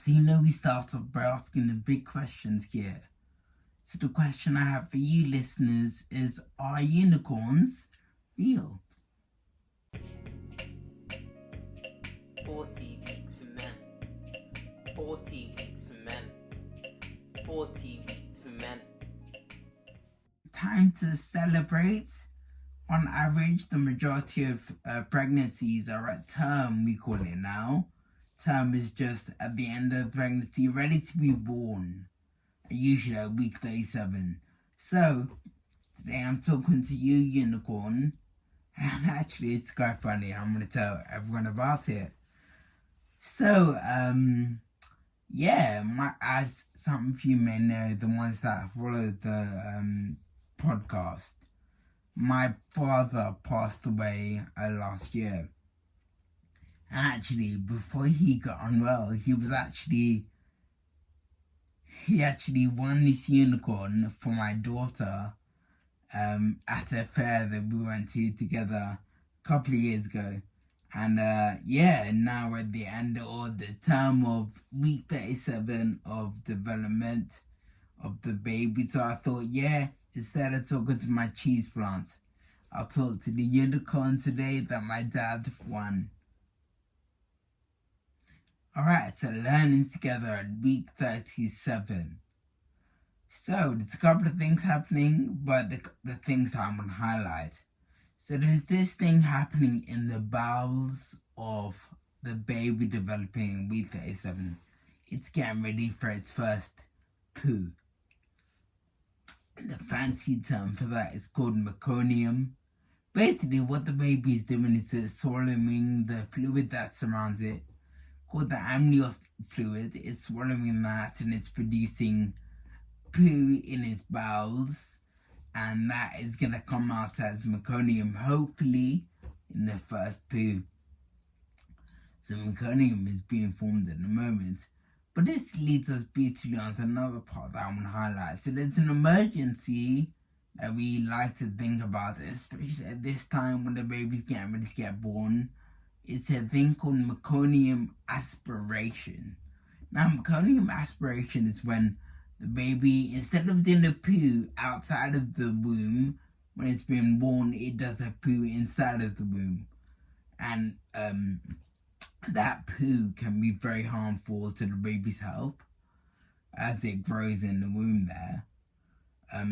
So we start off by asking the big questions here. So the question I have for you listeners is, are unicorns real? 40 weeks for men. 40 weeks for men. 40 weeks for men. Time to celebrate. On average, the majority of pregnancies are at term, we call it now. Term is just at the end of pregnancy, ready to be born, usually at week 37. So, today I'm talking to you, unicorn, and actually it's quite funny. I'm going to tell everyone about it. So, as some of you may know, the ones that follow the podcast, my father passed away last year. And actually, before he got unwell, he actually won this unicorn for my daughter at a fair that we went to together a couple of years ago. And now we're at the end of the term of week 37 of development of the baby. So I thought, instead of talking to my cheese plant, I'll talk to the unicorn today that my dad won. Alright, so learning together at week 37. So there's a couple of things happening, but the things that I'm going to highlight. So there's this thing happening in the bowels of the baby developing in week 37. It's getting ready for its first poo. And the fancy term for that is called meconium. Basically, what the baby is doing is it's swallowing the fluid that surrounds it, called the amniotic fluid. It's swallowing that and it's producing poo in its bowels, and that is going to come out as meconium, hopefully, in the first poo. So meconium is being formed at the moment. But this leads us beautifully on to another part that I want to highlight. So there's an emergency that we like to think about, especially at this time when the baby's getting ready to get born. It's a thing called meconium aspiration. Now, meconium aspiration is when the baby, instead of doing the poo outside of the womb, when it's been born, it does a poo inside of the womb. And that poo can be very harmful to the baby's health as it grows in the womb there.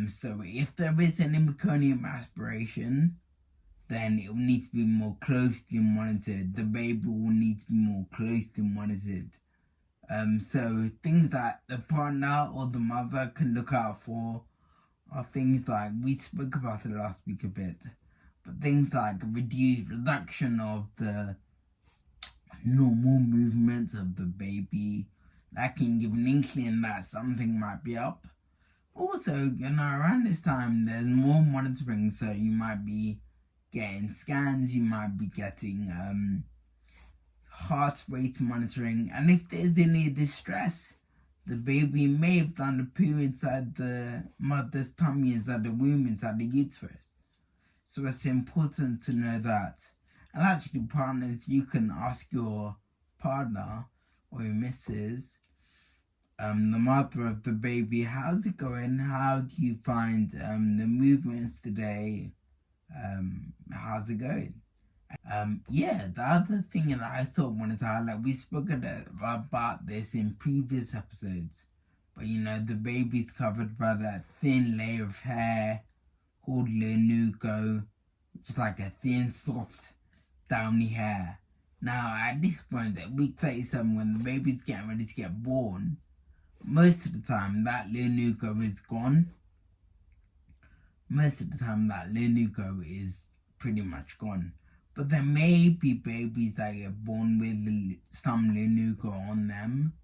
So if there is any meconium aspiration, then it will need to be more closely monitored. The baby will need to be more closely monitored. So things that the partner or the mother can look out for are things like, we spoke about it last week a bit, but things like reduction of the normal movements of the baby. That can give an inkling that something might be up. Also, around this time, there's more monitoring, so you might be getting scans, you might be getting heart rate monitoring, and if there's any distress, the baby may have done the poo inside the mother's tummy, inside the womb, inside the uterus. So it's important to know that. And actually, partners, you can ask your partner or your missus, the mother of the baby, how's it going? How do you find the movements today? How's it going? The other thing that I sort of wanted to highlight, we spoke about this in previous episodes, but the baby's covered by that thin layer of hair called lanugo, which is like a thin, soft, downy hair. Now, at this point, at week 37, when the baby's getting ready to get born, most of the time that lanugo is gone. Most of the time that lanugo is pretty much gone. But there may be babies that get born with some lanugo on them,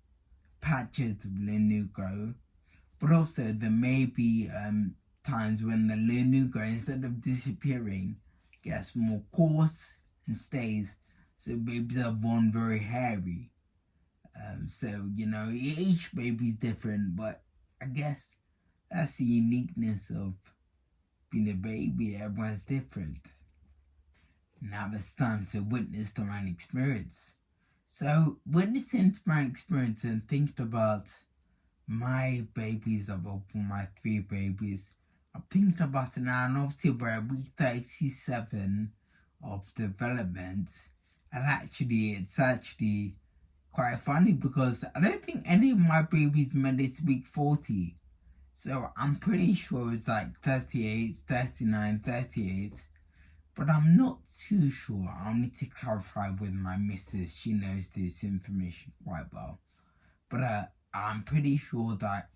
patches of lanugo, but also there may be times when the lanugo, instead of disappearing, gets more coarse and stays. So babies are born very hairy. Each baby's different, but I guess that's the uniqueness of being a baby. Everyone's different. Now it's time to witness the right experience. So when listening to my experience and thinking about my babies, about my 3 babies, I'm thinking about it now, and obviously we're at week 37 of development, and it's actually quite funny because I don't think any of my babies made it to week 40. So I'm pretty sure it's like 38, 39, 38. But I'm not too sure. I'll need to clarify with my missus. She knows this information quite well. But I'm pretty sure that,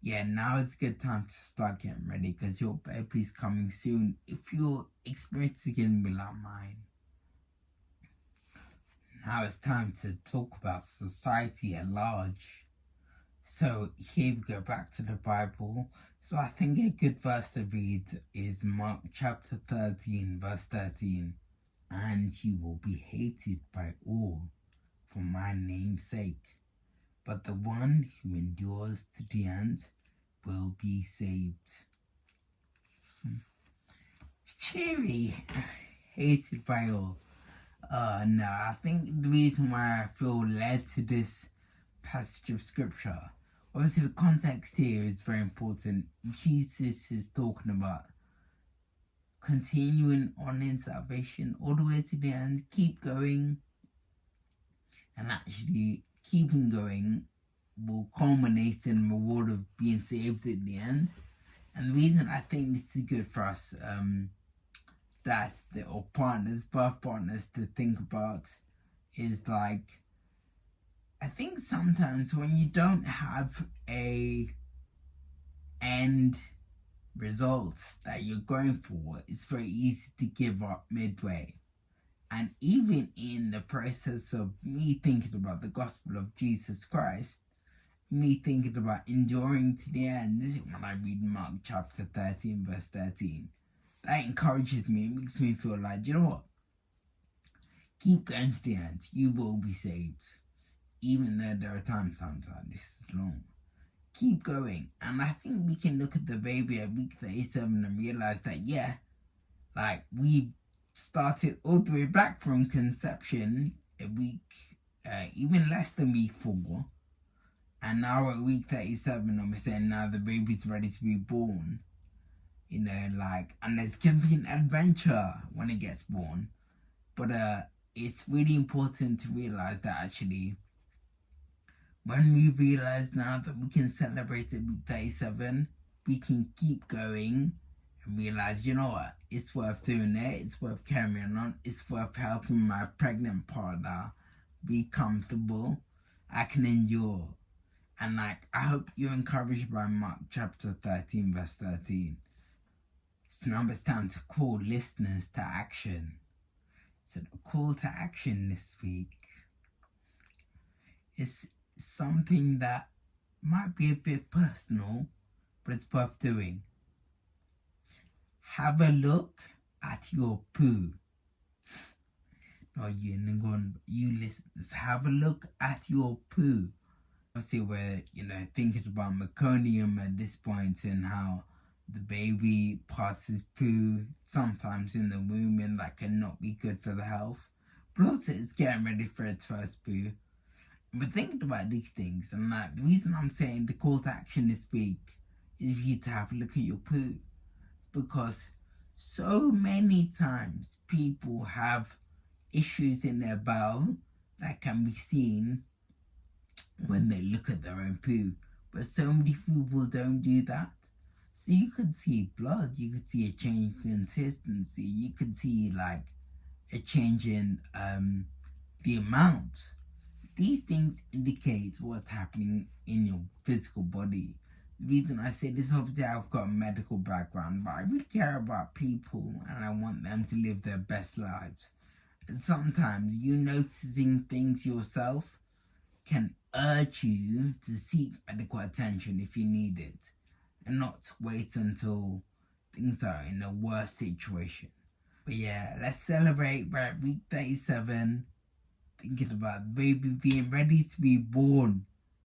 yeah, now is a good time to start getting ready because your baby's coming soon. If your experience is going to be like mine. Now it's time to talk about society at large. So here we go back to the Bible. So I think a good verse to read is Mark chapter 13, verse 13. And you will be hated by all for my name's sake, but the one who endures to the end will be saved. So, cheery, hated by all. No, I think the reason why I feel led to this passage of scripture, obviously the context here is very important. Jesus is talking about continuing on in salvation all the way to the end, keep going, and actually keeping going will culminate in the reward of being saved at the end. And the reason I think this is good for us, or partners, birth partners, to think about is like, I think sometimes when you don't have a end result that you're going for, it's very easy to give up midway. And even in the process of me thinking about the gospel of Jesus Christ, me thinking about enduring to the end, this is when I read Mark chapter 13, verse 13. That encourages me. It makes me feel like, you know what? Keep going to the end. You will be saved. Even though there are times like this is long. Keep going. And I think we can look at the baby at week 37 and realize that, yeah, like we started all the way back from conception a week, even less than week 4. And now we're at week 37 and we're saying now the baby's ready to be born. You know, like, and there's going to be an adventure when it gets born. But it's really important to realize that actually, when we realize now that we can celebrate at week 37, we can keep going and realize, you know what, it's worth doing it, it's worth carrying on, it's worth helping my pregnant partner be comfortable, I can endure. And like, I hope you're encouraged by Mark chapter 13, verse 13. So now it's time to call listeners to action. So the call to action this week is something that might be a bit personal, but it's worth doing. Have a look at your poo. You listeners, have a look at your poo. Obviously, we're thinking about meconium at this point and how the baby passes poo sometimes in the womb, and that cannot be good for the health. But also, it's getting ready for its first poo. But thinking about these things, and like the reason I'm saying the call to action this week is for you to have a look at your poo, because so many times people have issues in their bowel that can be seen when they look at their own poo, but so many people don't do that. So you could see blood, you could see a change in consistency, you could see like a change in the amount. These things indicate what's happening in your physical body. The reason I say this, obviously I've got a medical background, but I really care about people and I want them to live their best lives. And sometimes you noticing things yourself can urge you to seek medical attention if you need it, and not wait until things are in a worse situation. But yeah, let's celebrate. We're at week 37, thinking about the baby being ready to be born.